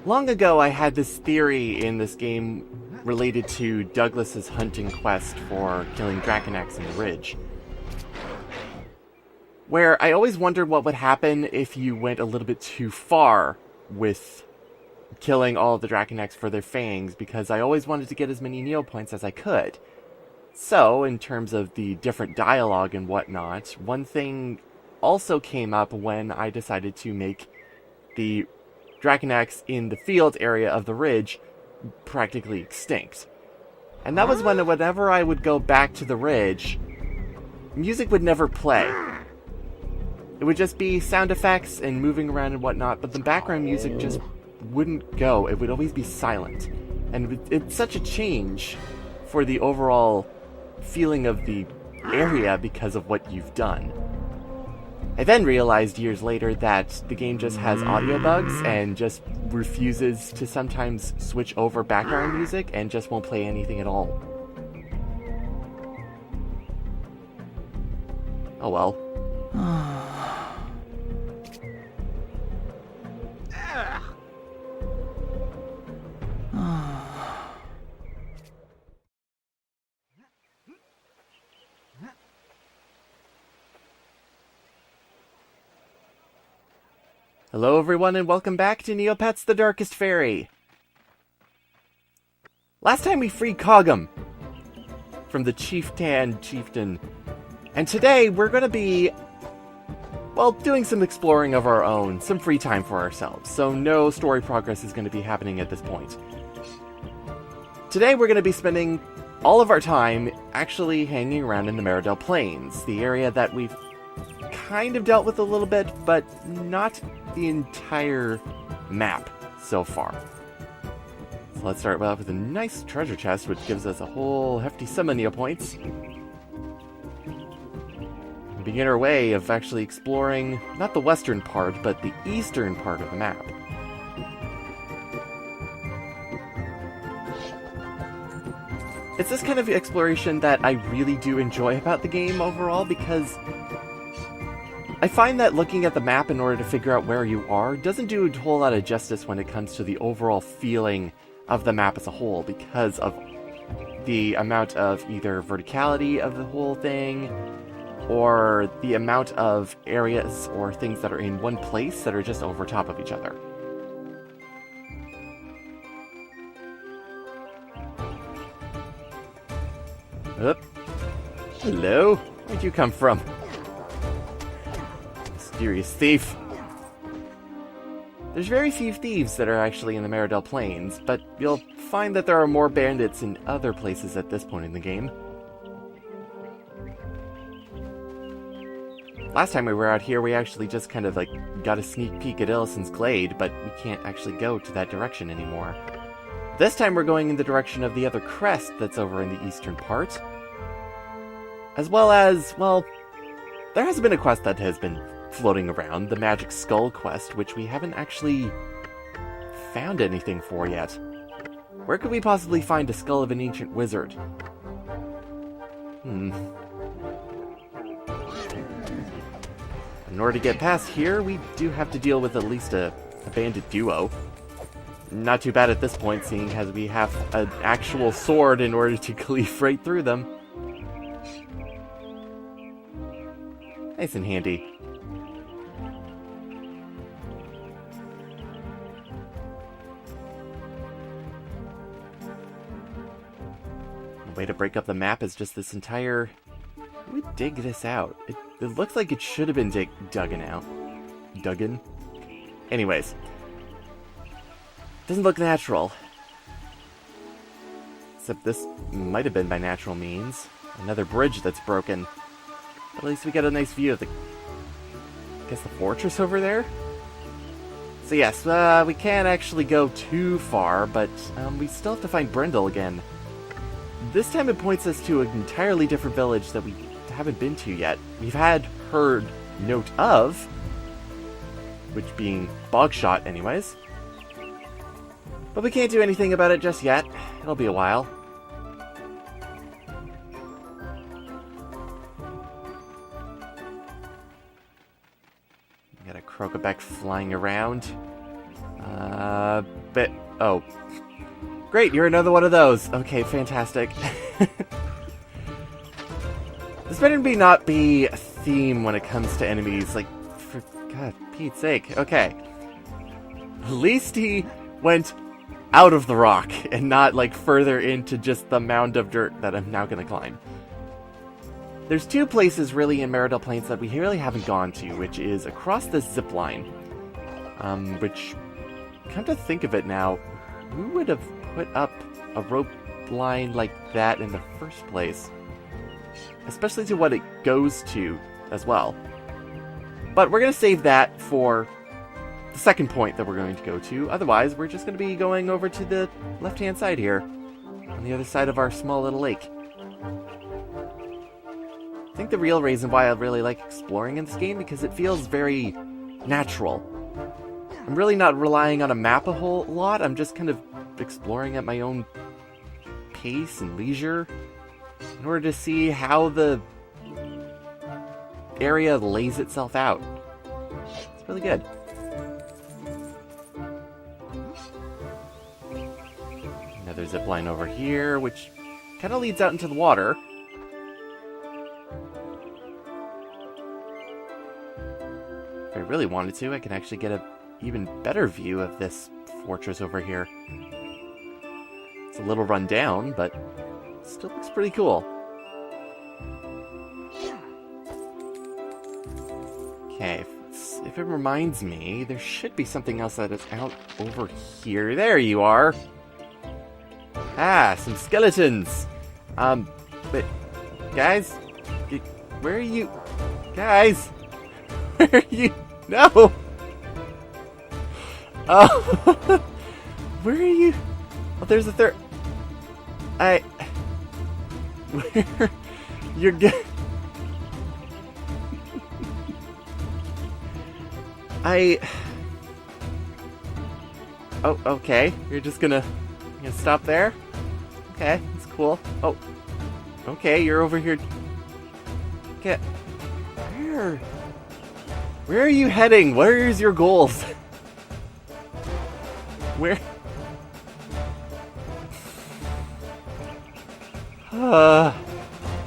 Long ago, I had this theory in this game related to Douglas's hunting quest for killing Draconex in the Ridge, where I always wondered what would happen if you went a little bit too far with killing all of the Draconex for their fangs, because I always wanted to get as many Neopoints as I could. So, in terms of the different dialogue and whatnot, one thing also came up when I decided to make the Draconex in the field area of the Ridge practically extinct. And that was when whenever I would go back to the Ridge, music would never play. It would just be sound effects and moving around and whatnot, but the background music just wouldn't go. It would always be silent. And it's such a change for the overall feeling of the area because of what you've done. I then realized years later that the game just has audio bugs and just refuses to sometimes switch over background music and just won't play anything at all. Oh well. Hello everyone and welcome back to Neopets the Darkest Faerie. Last time we freed Cogum from the chieftain, and today we're going to be, well, doing some exploring of our own, some free time for ourselves, so no story progress is going to be happening at this point. Today we're going to be spending all of our time actually hanging around in the Meridel Plains, the area that we've kind of dealt with a little bit, but not the entire map so far. So let's start off with a nice treasure chest, which gives us a whole hefty sum of Neopoints. And begin our way of actually exploring not the western part, but the eastern part of the map. It's this kind of exploration that I really do enjoy about the game overall, because I find that looking at the map in order to figure out where you are doesn't do a whole lot of justice when it comes to the overall feeling of the map as a whole, because of the amount of either verticality of the whole thing, or the amount of areas or things that are in one place that are just over top of each other. Hello? Where'd you come from? Mysterious thief. There's very few thieves that are actually in the Meridel Plains, but you'll find that there are more bandits in other places at this point in the game. Last time we were out here, we actually just kind of got a sneak peek at Illison's Glade, but we can't actually go to that direction anymore. This time we're going in the direction of the other crest that's over in the eastern part. As well as, well, there has been a quest that has been floating around, the Magic Skull quest, which we haven't actually found anything for yet. Where could we possibly find a skull of an ancient wizard? In order to get past here, we do have to deal with at least a bandit duo. Not too bad at this point, seeing as we have an actual sword in order to cleave right through them. Nice and handy. The way to break up the map is just this entire... Who would dig this out? It looks like it should have been duggan out. Duggan? Anyways. Doesn't look natural. Except this might have been by natural means. Another bridge that's broken. At least we get a nice view of the... I guess the fortress over there? So yes, we can't actually go too far, but we still have to find Brindle again. This time it points us to an entirely different village that we haven't been to yet. We've heard note of, which being Bogshot anyways. But we can't do anything about it just yet. It'll be a while. We got a Crocobeck flying around. But... Oh. Great, you're another one of those. Okay, fantastic. This better not be a theme when it comes to enemies. Like, for God, Pete's sake. Okay. At least he went out of the rock and not, like, further into just the mound of dirt that I'm now going to climb. There's two places really in Meridell Plains that we really haven't gone to, which is across this zip line. Which, come to think of it now, who would have put up a rope line like that in the first place? Especially to what it goes to as well. But we're going to save that for the second point that we're going to go to. Otherwise, we're just going to be going over to the left-hand side here, on the other side of our small little lake. I think the real reason why I really like exploring in this game, because it feels very natural. I'm really not relying on a map a whole lot, I'm just kind of exploring at my own pace and leisure, in order to see how the area lays itself out. It's really good. Another zip line over here, which kind of leads out into the water. If I really wanted to, I can actually get an even better view of this fortress over here. It's a little run down, but still looks pretty cool. Okay, if it reminds me, there should be something else that is out over here. There you are! Ah, some skeletons! But, guys? Where are you? Guys! Where are you? No! Oh! Where are you? Oh, there's a third... Where? You're good. Oh, okay. You're just gonna stop there? Okay, that's cool. Oh. Okay, you're over here. Get... Where are you heading? Where's your goals? Where...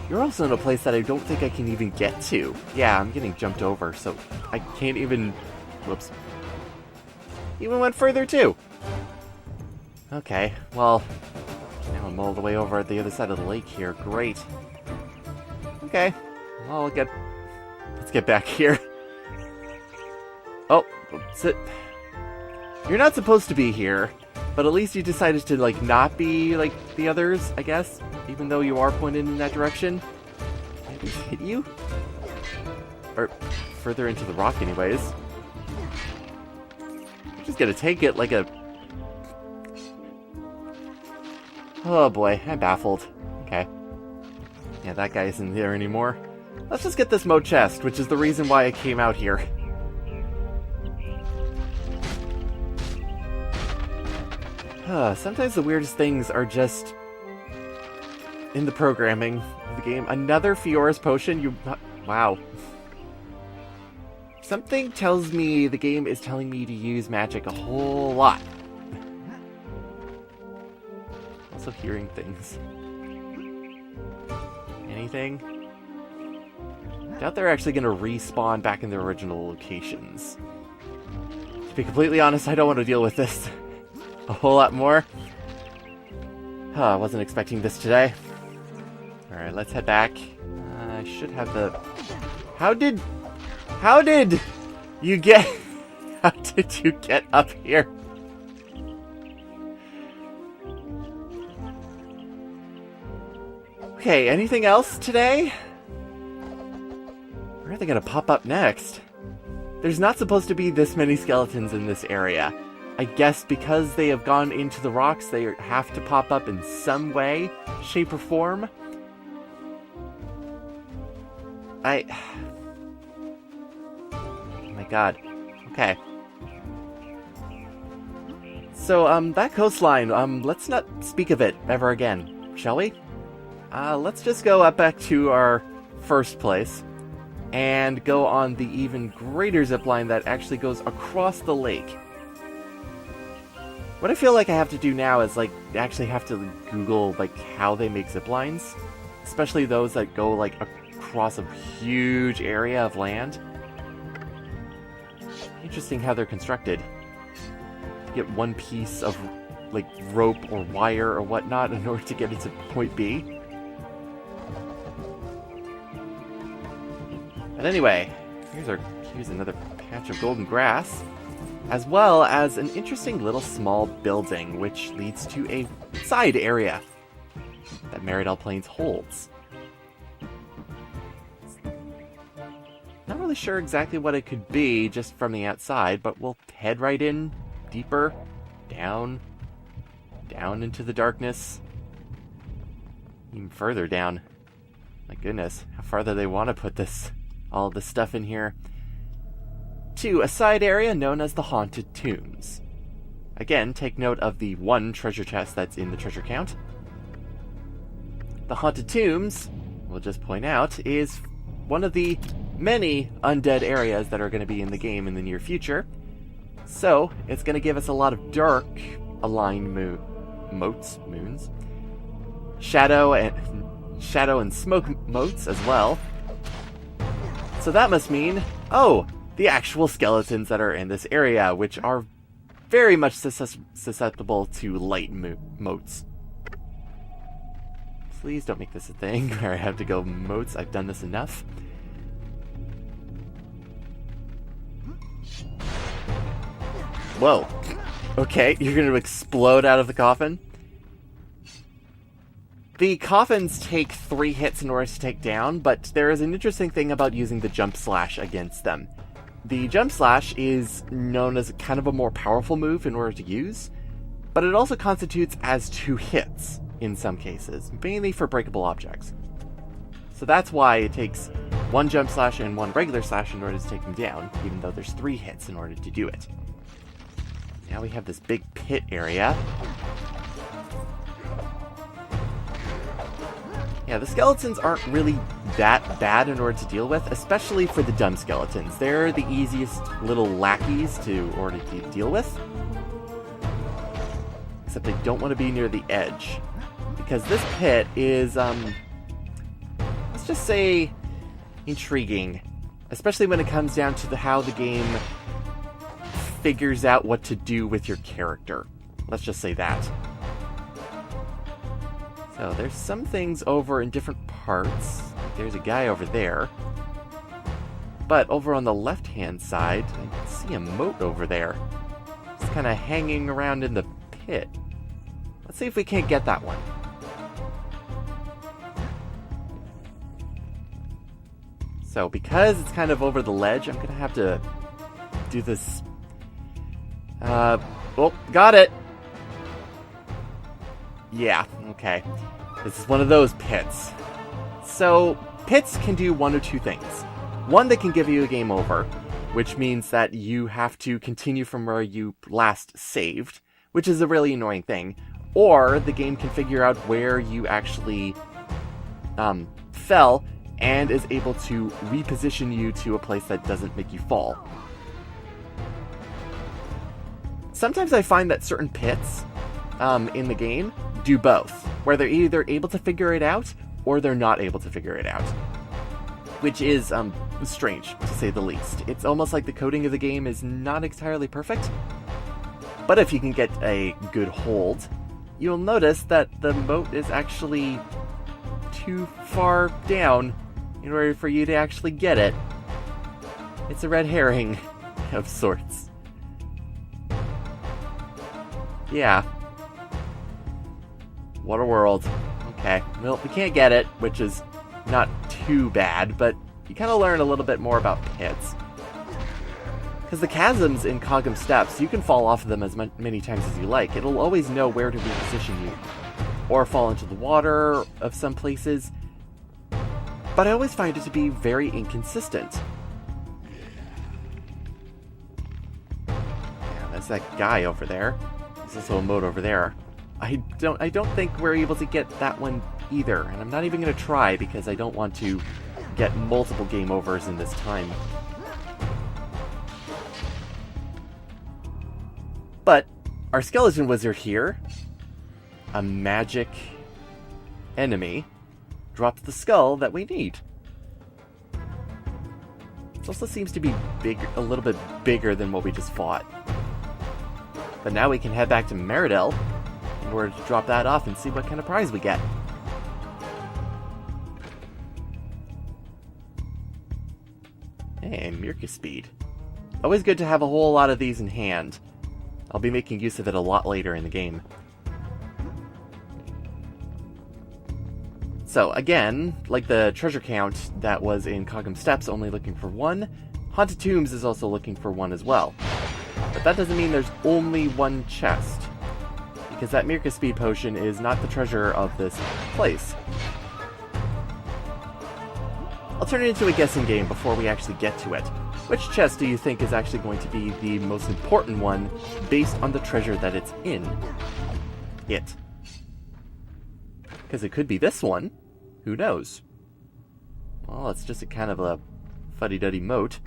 You're also in a place that I don't think I can even get to. Yeah, I'm getting jumped over, so I can't even... Whoops. Even went further, too. Okay, well... Now I'm all the way over at the other side of the lake here. Great. Okay. Well, let's get back here. Oh, what's it? You're not supposed to be here, but at least you decided to, like, not be like the others, I guess. Even though you are pointed in that direction. Can I just hit you? Or further into the rock anyways. I'm just gonna take it like a... Oh boy, I'm baffled. Okay. Yeah, that guy isn't there anymore. Let's just get this Mo chest, which is the reason why I came out here. Sometimes the weirdest things are just in the programming of the game. Another Fiora's potion? Wow. Something tells me the game is telling me to use magic a whole lot. Also hearing things. Anything? Doubt they're actually going to respawn back in their original locations. To be completely honest, I don't want to deal with this a whole lot more. I wasn't expecting this today. Alright, let's head back. I should have the... How did you get... How did you get up here? Okay, anything else today? Where are they gonna pop up next? There's not supposed to be this many skeletons in this area. I guess because they have gone into the rocks, they have to pop up in some way, shape, or form. Oh my god. Okay. So, that coastline, let's not speak of it ever again, shall we? Let's just go up back to our first place and go on the even greater zipline that actually goes across the lake. What I feel like I have to do now is, like, actually have to Google, like, how they make zip lines. Especially those that go, like, across a huge area of land. Interesting how they're constructed. You get one piece of, like, rope or wire or whatnot in order to get into point B. But anyway, here's another patch of golden grass, as well as an interesting little small building, which leads to a side area that Meridell Plains holds. Not really sure exactly what it could be just from the outside, but we'll head right in, deeper, down into the darkness, even further down. My goodness, how far do they want to put all this stuff in here? To a side area known as the Haunted Tombs. Again, take note of the one treasure chest that's in the treasure count. The Haunted Tombs, we'll just point out, is one of the many undead areas that are going to be in the game in the near future. So, it's going to give us a lot of dark aligned moons, shadow and smoke motes as well. So that must mean, the actual skeletons that are in this area, which are very much susceptible to light motes. Please don't make this a thing where I have to go motes. I've done this enough. Whoa. Okay, you're going to explode out of the coffin? The coffins take 3 hits in order to take down, but there is an interesting thing about using the jump slash against them. The jump slash is known as kind of a more powerful move in order to use, but it also constitutes as 2 hits in some cases, mainly for breakable objects. So that's why it takes 1 jump slash and 1 regular slash in order to take them down, even though there's 3 hits in order to do it. Now we have this big pit area. Yeah, the skeletons aren't really that bad in order to deal with, especially for the dumb skeletons. They're the easiest little lackeys to deal with. Except I don't want to be near the edge. Because this pit is, let's just say, intriguing. Especially when it comes down to how the game figures out what to do with your character. Let's just say that. So there's some things over in different parts. There's a guy over there. But over on the left-hand side, I can see a moat over there. It's kind of hanging around in the pit. Let's see if we can't get that one. So because it's kind of over the ledge, I'm going to have to do this. Got it! Yeah, okay. This is one of those pits. So, pits can do one or two things. One, they can give you a game over, which means that you have to continue from where you last saved, which is a really annoying thing. Or, the game can figure out where you actually fell, and is able to reposition you to a place that doesn't make you fall. Sometimes I find that certain pits in the game do both, where they're either able to figure it out or they're not able to figure it out, which is strange to say the least. It's almost like the coding of the game is not entirely perfect, but if you can get a good hold, you'll notice that the moat is actually too far down in order for you to actually get it. It's a red herring of sorts. Yeah. What a world. Okay, well, we can't get it, which is not too bad, but you kind of learn a little bit more about pits. Because the chasms in Kogum Steppes, you can fall off of them as many times as you like. It'll always know where to reposition you. Or fall into the water of some places. But I always find it to be very inconsistent. Yeah, that's that guy over there. There's also a moat over there. I don't think we're able to get that one either, and I'm not even going to try because I don't want to get multiple game overs in this time. But our skeleton wizard here, a magic enemy, dropped the skull that we need. It also seems to be a little bit bigger than what we just fought. But now we can head back to Meridel in order to drop that off and see what kind of prize we get. Hey, Mirka Speed. Always good to have a whole lot of these in hand. I'll be making use of it a lot later in the game. So, again, like the treasure count that was in Cogum Steps, only looking for 1, Haunted Tombs is also looking for 1 as well. But that doesn't mean there's only 1 chest, because that Mirka Speed potion is not the treasure of this place. I'll turn it into a guessing game before we actually get to it. Which chest do you think is actually going to be the most important one based on the treasure that it's in? It. Because it could be this one. Who knows? Well, it's just a kind of a fuddy-duddy moat.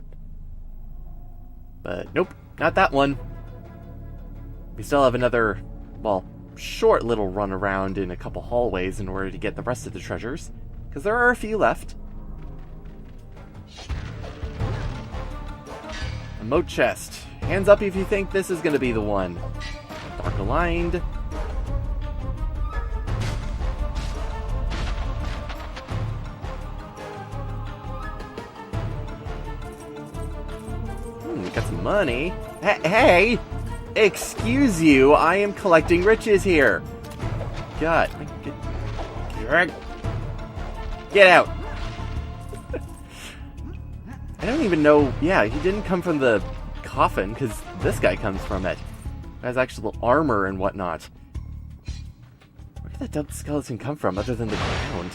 But nope, not that one. We still have another, well, short little run around in a couple hallways in order to get the rest of the treasures. Because there are a few left. A moat chest. Hands up if you think this is going to be the one. Dark aligned. Got some money. Hey! Excuse you, I am collecting riches here. God. Get out. I don't even know. Yeah, he didn't come from the coffin, because this guy comes from it. He has actual armor and whatnot. Where did that dumb skeleton come from, other than the ground?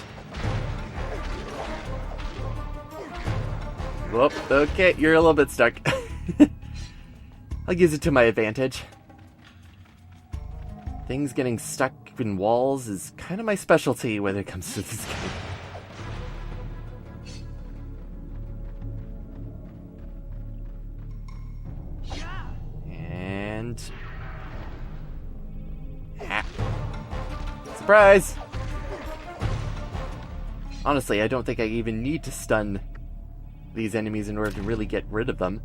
Whoop, okay, you're a little bit stuck. I'll use it to my advantage. Things getting stuck in walls is kind of my specialty when it comes to this game. And... surprise! Honestly, I don't think I even need to stun these enemies in order to really get rid of them.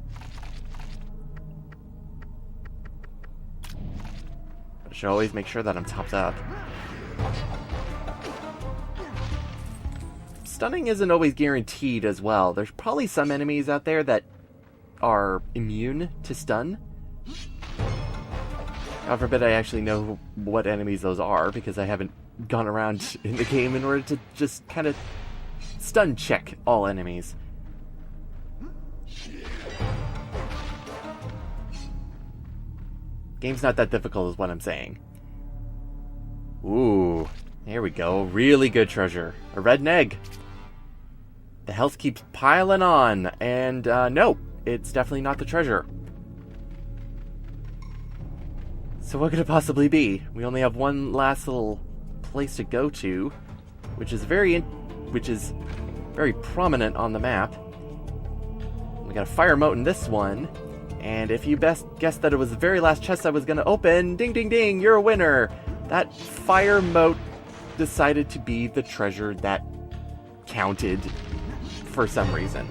But I should always make sure that I'm topped up. Stunning isn't always guaranteed as well. There's probably some enemies out there that are immune to stun. God forbid I actually know what enemies those are, because I haven't gone around in the game in order to just kind of stun check all enemies. Game's not that difficult is what I'm saying. Ooh, there we go. Really good treasure. A red egg. The health keeps piling on, and no, it's definitely not the treasure. So what could it possibly be? We only have one last little place to go to, which is very prominent on the map. We got a fire moat in this one, and if you best guessed that it was the very last chest I was going to open, ding ding ding, you're a winner! That fire moat decided to be the treasure that counted for some reason.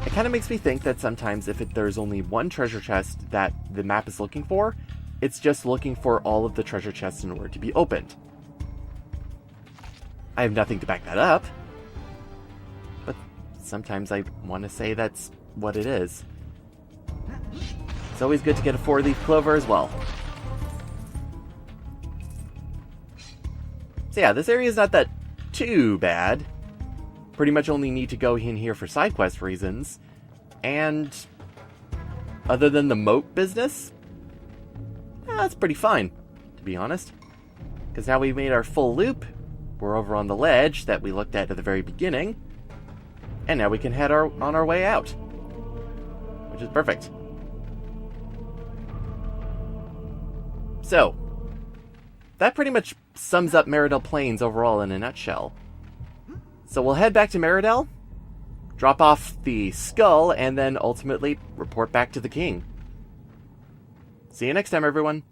It kind of makes me think that sometimes if there's only one treasure chest that the map is looking for, it's just looking for all of the treasure chests in order to be opened. I have nothing to back that up, but sometimes I want to say that's what it is. It's always good to get a 4-leaf clover as well. So yeah, this area is not that too bad. Pretty much only need to go in here for side quest reasons. And other than the moat business, that's pretty fine, to be honest. Because now we've made our full loop. We're over on the ledge that we looked at the very beginning. And now we can head on our way out. Which is perfect. So, that pretty much sums up Meridel Plains overall in a nutshell. So we'll head back to Meridel, drop off the skull, and then ultimately report back to the king. See you next time, everyone.